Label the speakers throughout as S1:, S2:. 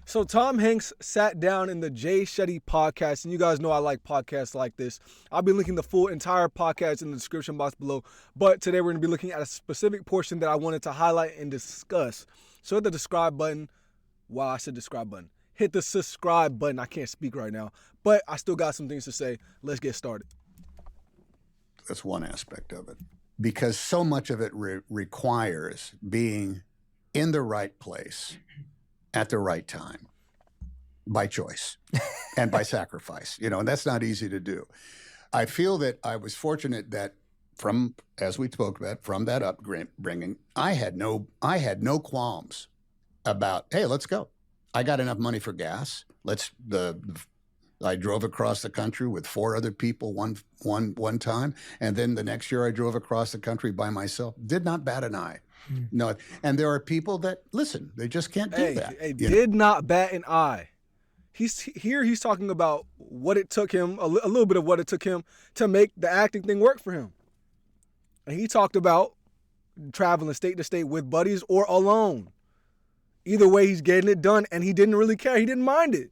S1: So Tom Hanks sat down in the Jay Shetty podcast, and you guys know I like podcasts like this. I'll be linking the full entire podcast in the description box below, but today we're going to be looking at a specific portion that I wanted to highlight and discuss. So hit the subscribe button. Wow, I said subscribe button. Hit the subscribe button. I can't speak right now, but I still got some things to say. Let's get started.
S2: That's one aspect of it, because so much of it requires being in the right place at the right time, by choice and by sacrifice, and that's not easy to do. I feel that I was fortunate that as we spoke about, from that upbringing, I had no qualms about, hey, let's go. I got enough money for gas. I drove across the country with 4 other people one time, and then the next year I drove across the country by myself. Did not bat an eye. No, and there are people that listen; they just can't do that.
S1: Did not bat an eye. He's talking about what it took him, a little bit of what it took him to make the acting thing work for him. And he talked about traveling state to state with buddies or alone. Either way, he's getting it done, and he didn't really care. He didn't mind it.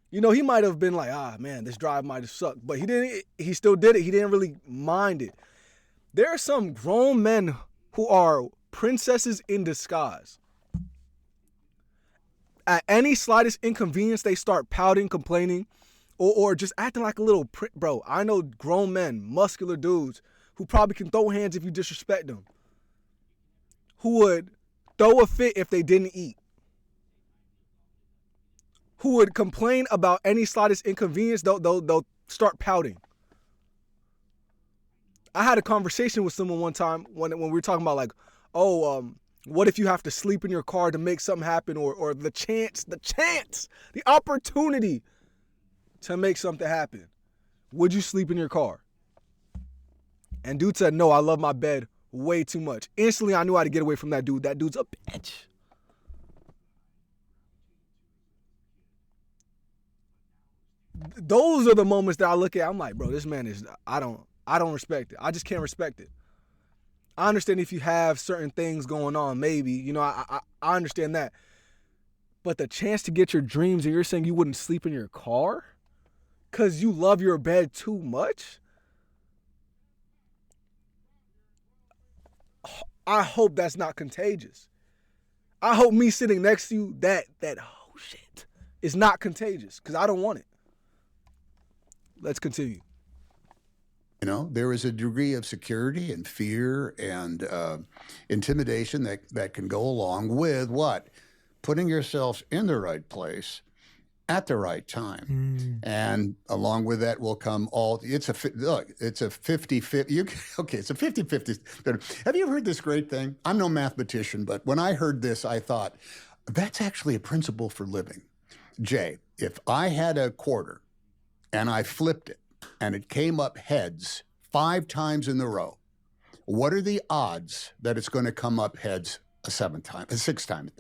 S1: He might have been like, man, this drive might have sucked, but he didn't. He still did it. He didn't really mind it. There are some grown men who are princesses in disguise. At any slightest inconvenience, they start pouting, complaining, or just acting like a little bro. I know grown men, muscular dudes, who probably can throw hands if you disrespect them, who would throw a fit if they didn't eat, who would complain about any slightest inconvenience. They'll start pouting. I had a conversation with someone one time when we were talking about what if you have to sleep in your car to make something happen, or the opportunity to make something happen. Would you sleep in your car? And dude said, no, I love my bed way too much. Instantly, I knew how to get away from that dude. That dude's a bitch. Those are the moments that I look at. I'm like, bro, this man is, I don't respect it. I just can't respect it. I understand if you have certain things going on, maybe, I understand that. But the chance to get your dreams, and you're saying you wouldn't sleep in your car because you love your bed too much? I hope that's not contagious. I hope me sitting next to you, that oh shit, is not contagious, because I don't want it. Let's continue.
S2: There is a degree of security and fear and intimidation that can go along with what? Putting yourself in the right place at the right time. And along with that will come it's a 50-50. Okay, it's a 50-50. Have you heard this great thing? I'm no mathematician, but when I heard this, I thought, that's actually a principle for living. Jay, if I had a quarter and I flipped it, and it came up heads 5 times in a row, what are the odds that it's going to come up heads a 6th time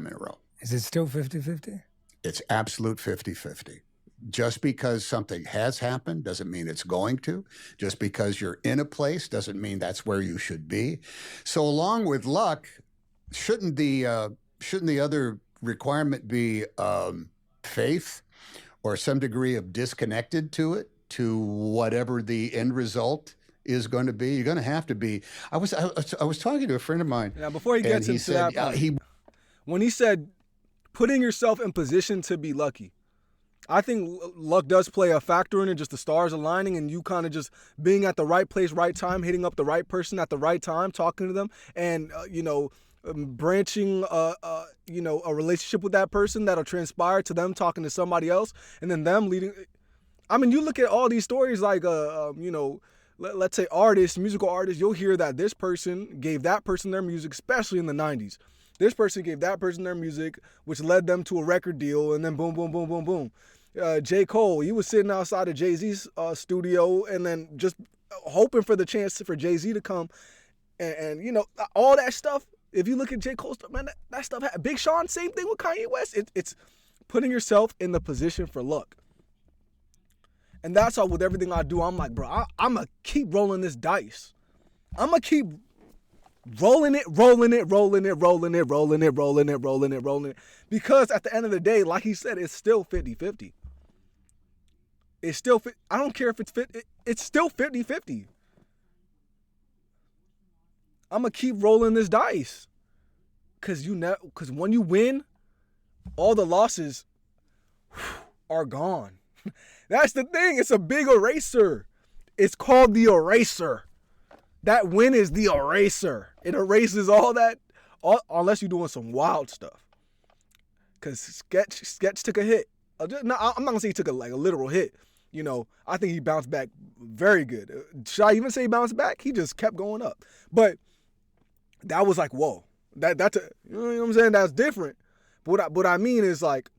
S2: in a row?
S3: Is it still 50-50?
S2: It's absolute 50-50. Just because something has happened doesn't mean it's going to. Just because you're in a place doesn't mean that's where you should be. So along with luck, shouldn't the other requirement be faith, or some degree of disconnected to whatever the end result is going to be? You're going to have to be. I was talking to a friend of mine.
S1: Now, before he gets into that point, when he said putting yourself in position to be lucky, I think luck does play a factor in it, just the stars aligning and you kind of just being at the right place, right time, hitting up the right person at the right time, talking to them, and, branching, a relationship with that person that'll transpire to them talking to somebody else, and then them leading. I mean, you look at all these stories like, let's say musical artists, you'll hear that this person gave that person their music, especially in the 90s. This person gave that person their music, which led them to a record deal, and then boom, boom, boom, boom, boom. J. Cole, he was sitting outside of Jay-Z's studio and then just hoping for the chance for Jay-Z to come. And all that stuff, if you look at J. Cole's stuff, man, that stuff, Big Sean, same thing with Kanye West. It's putting yourself in the position for luck. And that's how with everything I do, I'm like, bro, I'm going to keep rolling this dice. I'm going to keep rolling it. Because at the end of the day, like he said, it's still 50-50. It's still, I don't care if it's 50, it's still 50-50. I'm going to keep rolling this dice. Because when you win, all the losses are gone. That's the thing. It's a big eraser. It's called the eraser. That win is the eraser. It erases all that, unless you're doing some wild stuff. Because Sketch took a hit. I'm not going to say he took a literal hit. You know, I think he bounced back very good. Should I even say bounced back? He just kept going up. But that was like, whoa. That's you know what I'm saying? That's different. But what I mean is like,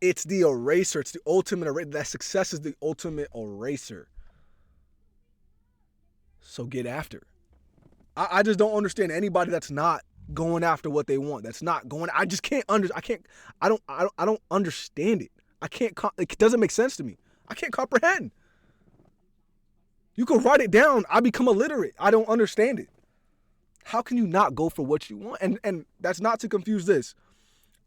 S1: it's the eraser. It's the ultimate eraser. That success is the ultimate eraser. So get after it. I just don't understand anybody that's not going after what they want. That's not going. I just can't I don't understand it. It doesn't make sense to me. I can't comprehend. You can write it down. I become illiterate. I don't understand it. How can you not go for what you want? And that's not to confuse this.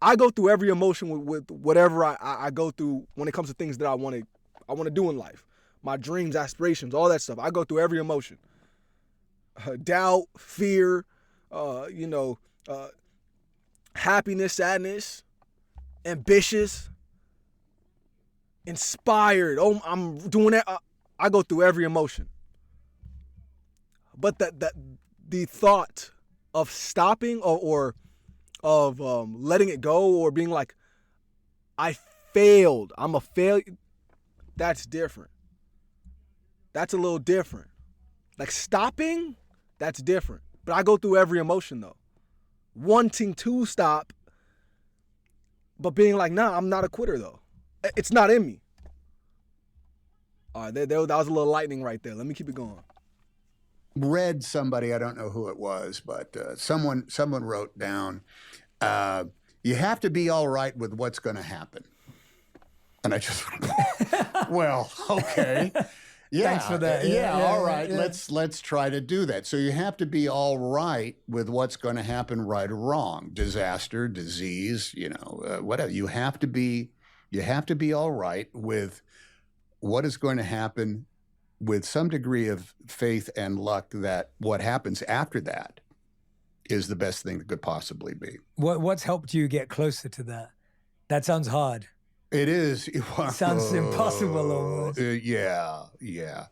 S1: I go through every emotion with whatever I go through when it comes to things that I want to do in life. My dreams, aspirations, all that stuff. I go through every emotion. Doubt, fear, happiness, sadness, ambitious, inspired. Oh, I'm doing that. I go through every emotion. But the thought of stopping or of letting it go or being like, I failed, I'm a failure, that's different. That's a little different. Like stopping, that's different. But I go through every emotion though. Wanting to stop, but being like, nah, I'm not a quitter though. It's not in me. All right, that was a little lightning right there. Let me keep it going.
S2: Read somebody, I don't know who it was, but someone wrote down, you have to be all right with what's going to happen. And I just, well, okay. Yeah,
S3: thanks for that.
S2: Yeah, all right. Yeah. Let's try to do that. So you have to be all right with what's going to happen, right or wrong, disaster, disease, whatever. You have to be all right with what is going to happen, with some degree of faith and luck that what happens after that is the best thing that could possibly be.
S3: What's helped you get closer to that? That sounds hard.
S2: It is.
S3: It sounds impossible almost.
S2: Yeah.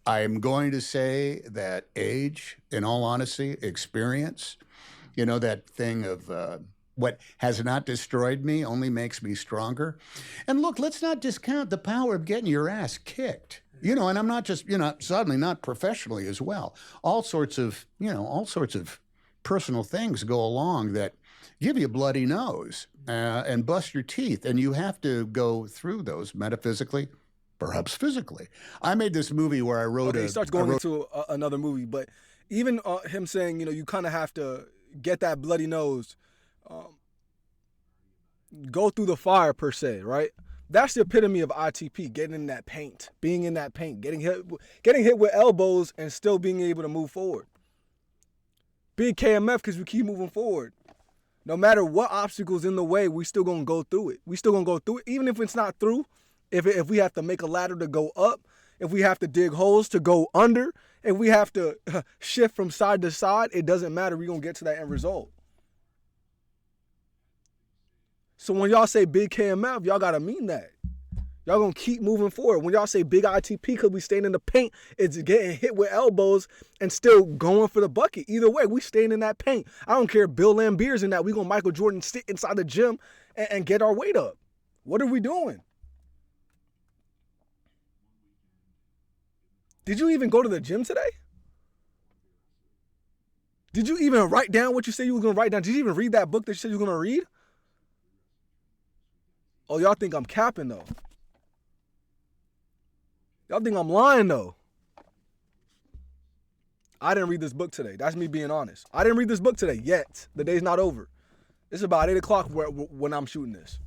S2: I'm going to say that age, in all honesty, experience, that thing of what has not destroyed me only makes me stronger. And look, let's not discount the power of getting your ass kicked. And I'm not just, suddenly not professionally as well. All sorts of personal things go along that give you a bloody nose and bust your teeth. And you have to go through those metaphysically, perhaps physically. I made this movie where I wrote
S1: he starts going into another movie, but even him saying, you kind of have to get that bloody nose, go through the fire per se, right? That's the epitome of ITP, getting in that paint, being in that paint, getting hit with elbows and still being able to move forward. Big KMF because we keep moving forward. No matter what obstacles in the way, we still going to go through it. We still going to go through it, even if it's not through. If we have to make a ladder to go up, if we have to dig holes to go under, if we have to shift from side to side, it doesn't matter. We're going to get to that end result. So when y'all say big KMF, y'all got to mean that. Y'all going to keep moving forward. When y'all say big ITP because we staying in the paint, it's getting hit with elbows and still going for the bucket. Either way, we staying in that paint. I don't care if Bill Lambier's in that. We going to Michael Jordan sit inside the gym and get our weight up. What are we doing? Did you even go to the gym today? Did you even write down what you said you were going to write down? Did you even read that book that you said you were going to read? Oh, y'all think I'm capping, though. Y'all think I'm lying, though. I didn't read this book today. That's me being honest. I didn't read this book today yet. The day's not over. It's about 8 o'clock when I'm shooting this.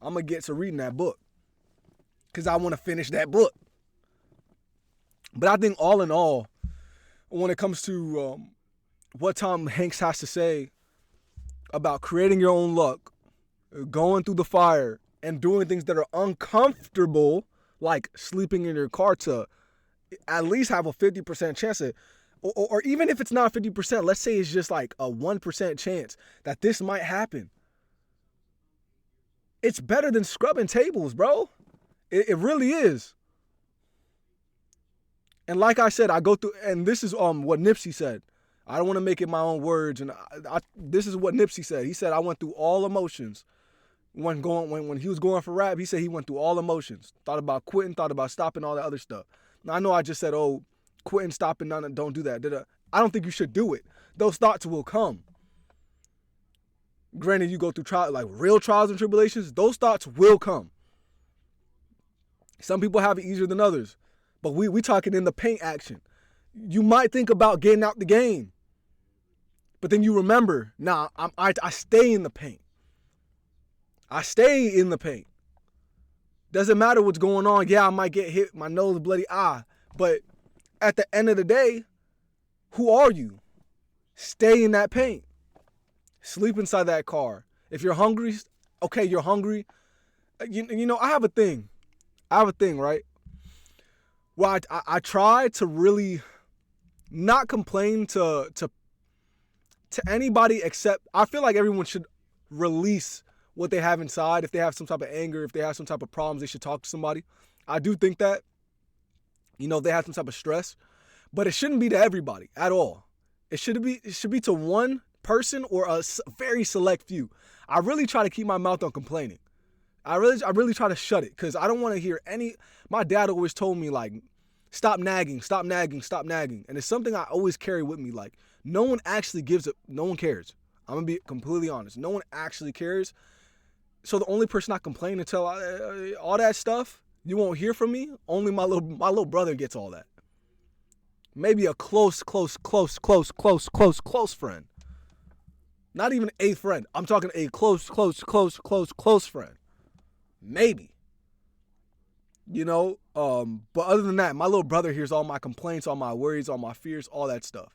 S1: I'm going to get to reading that book because I want to finish that book. But I think all in all, when it comes to what Tom Hanks has to say about creating your own luck, going through the fire, and doing things that are uncomfortable, like sleeping in your car, to at least have a 50% chance of, or even if it's not 50%, let's say it's just like a 1% chance that this might happen. It's better than scrubbing tables, bro. It really is. And like I said, I go through, and this is what Nipsey said. I don't want to make it my own words, and this is what Nipsey said. He said, I went through all emotions. When he was going for rap, he said he went through all emotions. Thought about quitting, thought about stopping, all that other stuff. Now, I know I just said, oh, quitting, stopping, don't do that. I don't think you should do it. Those thoughts will come. Granted, you go through real trials and tribulations, those thoughts will come. Some people have it easier than others. But we talking in the paint action. You might think about getting out the game. But then you remember, I stay in the paint. I stay in the paint. Doesn't matter what's going on. Yeah, I might get hit, my nose bloody, but at the end of the day, who are you? Stay in that paint. Sleep inside that car. If you're hungry, okay, you're hungry. You know, I have a thing, right? Well, I try to really not complain to anybody, except I feel like everyone should release what they have inside. If they have some type of anger, if they have some type of problems, they should talk to somebody. I do think that, you know, they have some type of stress, but it shouldn't be to everybody at all. It should be to one person or a very select few. I really try to keep my mouth on complaining. I really try to shut it, because I don't want to hear any. My dad always told me, like, stop nagging. And it's something I always carry with me. Like, no one actually no one cares. I'm going to be completely honest. No one actually cares. So the only person I complain and tell all that stuff, you won't hear from me. Only my little brother gets all that. Maybe a close friend. Not even a friend. I'm talking a close friend. Maybe. You know, but other than that, my little brother hears all my complaints, all my worries, all my fears, all that stuff.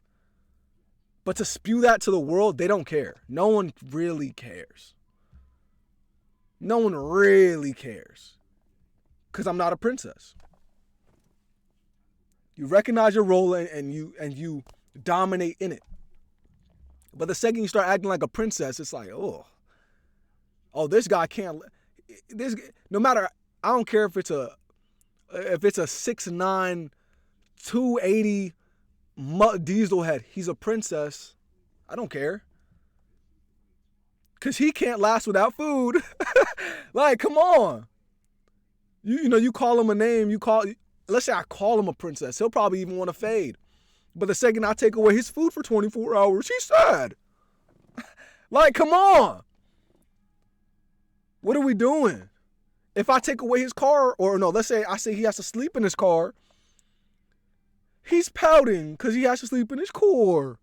S1: But to spew that to the world, they don't care. No one really cares. No one really cares. Because I'm not a princess. You recognize your role and you dominate in it. But the second you start acting like a princess, it's like, oh, this guy can't. No matter, I don't care if it's a 6'9", 280 diesel head. He's a princess. I don't care. Because he can't last without food. Like, come on. You know, you call him a name. Let's say I call him a princess. He'll probably even want to fade. But the second I take away his food for 24 hours, he's sad. Like, come on. What are we doing? If I take away his car, or no, let's say I say he has to sleep in his car, he's pouting because he has to sleep in his car.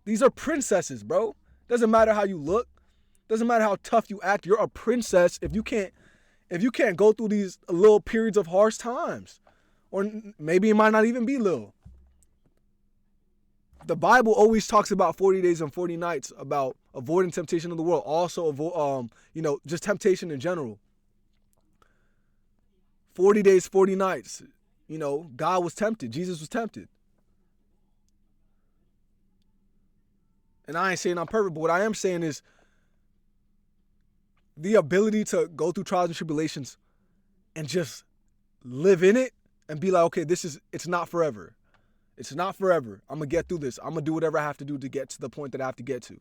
S1: These are princesses, bro. Doesn't matter how you look. Doesn't matter how tough you act. You're a princess if you can't go through these little periods of harsh times. Or maybe it might not even be little. The Bible always talks about 40 days and 40 nights, about avoiding temptation of the world. Also, just temptation in general. 40 days, 40 nights. You know, God was tempted. Jesus was tempted. And I ain't saying I'm perfect, but what I am saying is the ability to go through trials and tribulations and just live in it and be like, okay, it's not forever. It's not forever. I'm going to get through this. I'm going to do whatever I have to do to get to the point that I have to get to.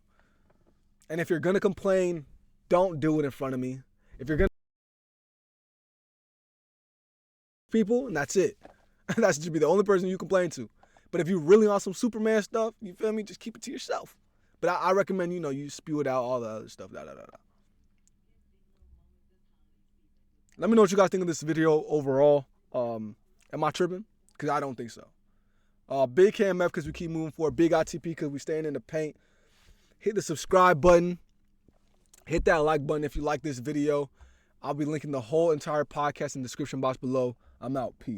S1: And if you're going to complain, don't do it in front of me. If you're going to people, and that's it. That should be the only person you complain to. But if you're really on some Superman stuff, you feel me? Just keep it to yourself. But I recommend, you spew it out, all the other stuff. Let me know what you guys think of this video overall. Am I tripping? Because I don't think so. Big KMF because we keep moving forward. Big ITP because we staying in the paint. Hit the subscribe button. Hit that like button if you like this video. I'll be linking the whole entire podcast in the description box below. I'm out. Peace.